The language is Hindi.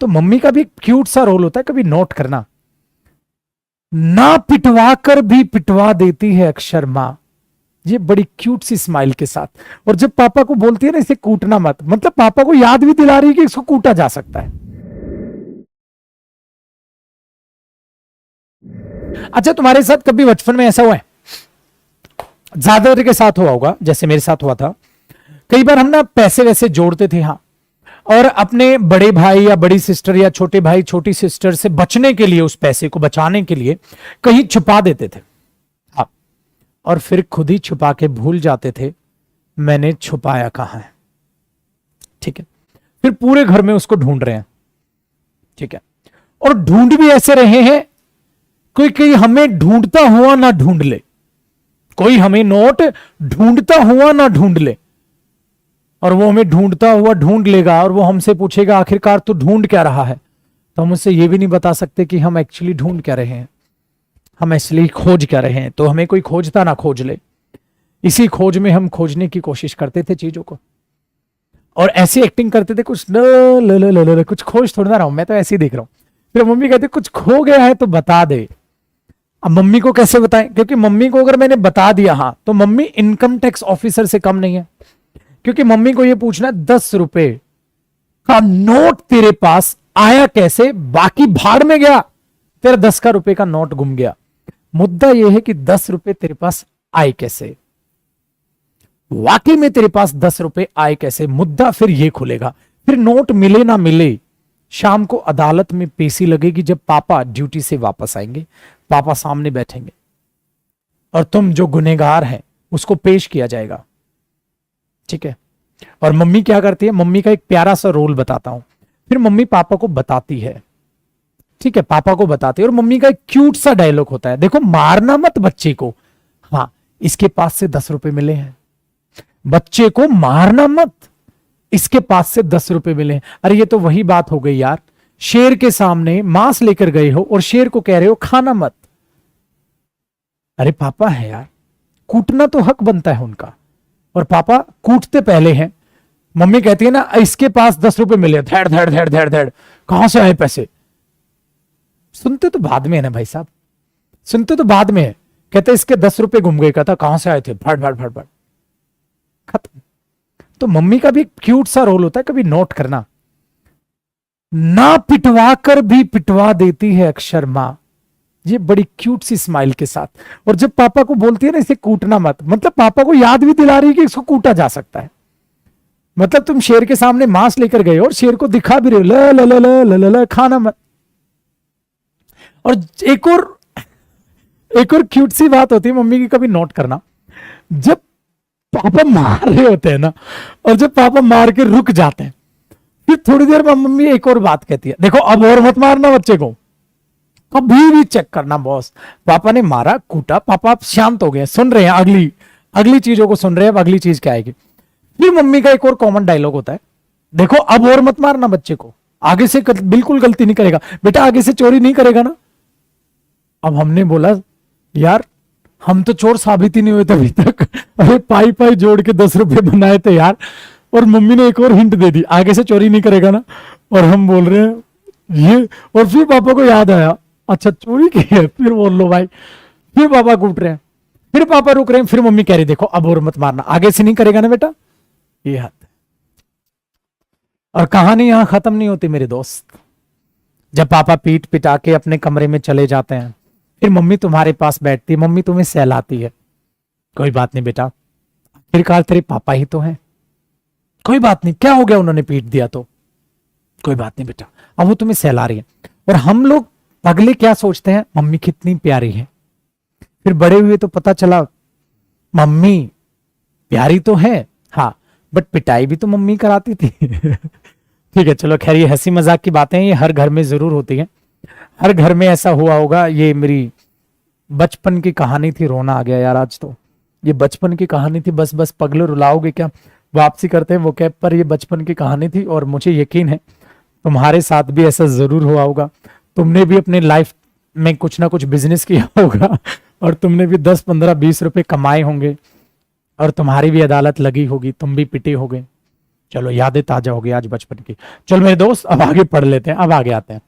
तो मम्मी का भी क्यूट सा रोल होता है, कभी नोट करना। ना पिटवा कर भी पिटवा देती है अक्षर मां, ये बड़ी क्यूट सी स्माइल के साथ। और जब पापा को बोलती है ना इसे कूटना मत, मतलब पापा को याद भी दिला रही है कि इसको कूटा जा सकता है। अच्छा, तुम्हारे साथ कभी बचपन में ऐसा हुआ है, ज्यादातर के साथ हुआ होगा, जैसे मेरे साथ हुआ था, कई बार हम ना पैसे वैसे जोड़ते थे, हाँ, और अपने बड़े भाई या बड़ी सिस्टर या छोटे भाई छोटी सिस्टर से बचने के लिए, उस पैसे को बचाने के लिए कहीं छुपा देते थे, हाँ, और फिर खुद ही छुपा के भूल जाते थे मैंने छुपाया कहां है। ठीक है, फिर पूरे घर में उसको ढूंढ रहे हैं। ठीक है, और ढूंढ भी ऐसे रहे हैं, कोई कहीं हमें ढूंढता हुआ ना ढूंढ ले, कोई हमें नोट ढूंढता हुआ ना ढूंढ ले, और वो हमें ढूंढता हुआ ढूंढ लेगा और वो हमसे पूछेगा आखिरकार तू ढूंढ क्या रहा है, तो हम उससे ये भी नहीं बता सकते कि हम एक्चुअली ढूंढ क्या रहे हैं, हम इसलिए खोज क्या रहे हैं। तो हमें कोई खोजता ना खोज ले, इसी खोज में हम खोजने की कोशिश करते थे चीजों को, और ऐसी एक्टिंग करते थे कुछ ल कुछ खोज थोड़ा ना रहा हूं मैं, तो ऐसे ही देख रहा हूं। फिर मम्मी कहती कुछ खो गया है तो बता दे। अब मम्मी को कैसे बताएं, क्योंकि मम्मी को अगर मैंने बता दिया, हाँ, तो मम्मी इनकम टैक्स ऑफिसर से कम नहीं है, क्योंकि मम्मी को यह पूछना 10 रुपए का नोट तेरे पास आया कैसे, बाकी भाड़ में गया, तेरा 10 का रुपए का नोट गुम गया। मुद्दा यह है कि 10 रुपए तेरे पास आए कैसे, वाकई में तेरे पास 10 रुपए आए कैसे, मुद्दा फिर यह खुलेगा। फिर नोट मिले ना मिले, शाम को अदालत में पेशी लगेगी, जब पापा ड्यूटी से वापस आएंगे, पापा सामने बैठेंगे और तुम जो गुनहगार हैं उसको पेश किया जाएगा। ठीक है, और मम्मी क्या करती है, मम्मी का एक प्यारा सा रोल बताता हूं। फिर मम्मी पापा को बताती है, ठीक है, पापा को बताती है, और मम्मी का एक क्यूट सा डायलॉग होता है, देखो मारना मत बच्चे को, हाँ, इसके पास से 10 रुपए मिले हैं, बच्चे को मारना मत, इसके पास से 10 रुपए मिले हैं। अरे ये तो वही बात हो गई यार, शेर के सामने मांस लेकर गए हो और शेर को कह रहे हो खाना मत। अरे पापा है यार, कूटना तो हक बनता है उनका, और पापा कूटते पहले हैं। मम्मी कहती है ना इसके पास 10 रुपए मिले, धैड़ धैड़ धैड़ धैड़ धैड़, कहां से आए पैसे। सुनते तो बाद में है ना भाई साहब, सुनते तो बाद में है, कहते इसके 10 रुपए गुम गए, कहता कहां से आए थे, फट फट फट फट, खत्म। तो मम्मी का भी क्यूट सा रोल होता है, कभी नोट करना। ना पिटवा कर भी पिटवा देती है अक्षर मां, ये बड़ी क्यूट सी स्माइल के साथ। और जब पापा को बोलती है ना इसे कूटना मत, मतलब पापा को याद भी दिला रही है कि इसको कूटा जा सकता है। मतलब तुम शेर के सामने मांस लेकर गए और शेर को दिखा भी रहे हो, ल ल ल ल ल खाना मत। और एक और क्यूट सी बात होती है मम्मी की, कभी नोट करना, जब पापा मार रहे होते हैं ना, और जब पापा मार के रुक जाते हैं, फिर थोड़ी देर बाद मम्मी एक और बात कहती है, देखो अब और मत मारना बच्चे को, कभी भी चेक करना बॉस, पापा ने मारा कूटा, पापा आप शांत हो गए, सुन रहे हैं, अगली चीजों को सुन रहे हैं, अब अगली चीज क्या आएगी। फिर मम्मी का एक और कॉमन डायलॉग होता है, देखो अब और मत मारना बच्चे को, आगे से बिल्कुल गलती नहीं करेगा बेटा, आगे से चोरी नहीं करेगा ना। अब हमने बोला यार हम तो चोर साबित ही नहीं हुए थे अभी तक, अरे पाई पाई जोड़ के 10 रुपए बनाए थे यार, और मम्मी ने एक और हिंट दे दी, आगे से चोरी नहीं करेगा ना, और हम बोल रहे हैं ये, और फिर पापा को याद आया अच्छा चोरी की है, फिर बोल लो भाई, फिर पापा कूट रहे हैं, फिर पापा रुक रहे हैं, फिर मम्मी कह रही देखो अब और मत मारना, आगे से नहीं करेगा ना बेटा, ये हद। और कहानी यहां खत्म नहीं होती मेरे दोस्त। जब पापा पीट पिटा के अपने कमरे में चले जाते हैं, फिर मम्मी तुम्हारे पास बैठती है, मम्मी तुम्हें सहलाती है, कोई बात नहीं बेटा, आखिरकार तेरे पापा ही तो हैं, कोई बात नहीं, क्या हो गया उन्होंने पीट दिया तो, कोई बात नहीं बेटा, अब वो तुम्हें सहला रही है। और हम लोग अगले क्या सोचते हैं, मम्मी कितनी प्यारी है। फिर बड़े हुए तो पता चला मम्मी प्यारी तो है, हाँ, बट पिटाई भी तो मम्मी कराती थी। ठीक है, चलो खैर, ये हंसी मजाक की बातें हैं, ये हर घर में जरूर होती है, हर घर में ऐसा हुआ होगा। ये मेरी बचपन की कहानी थी, रोना आ गया यार आज तो, ये बचपन की कहानी थी, बस पगले रुलाओगे क्या, वापसी करते हैं वो कैब पर, ये बचपन की कहानी थी, और मुझे यकीन है तुम्हारे साथ भी ऐसा जरूर हुआ होगा, तुमने भी अपने लाइफ में कुछ ना कुछ बिजनेस किया होगा, और तुमने भी 10 15 20 रुपए कमाए होंगे, और तुम्हारी भी अदालत लगी होगी, तुम भी पिटे होगे, चलो यादें ताजा हो गई आज बचपन की। चलो मेरे दोस्त अब आगे पढ़ लेते हैं, अब आगे आते हैं।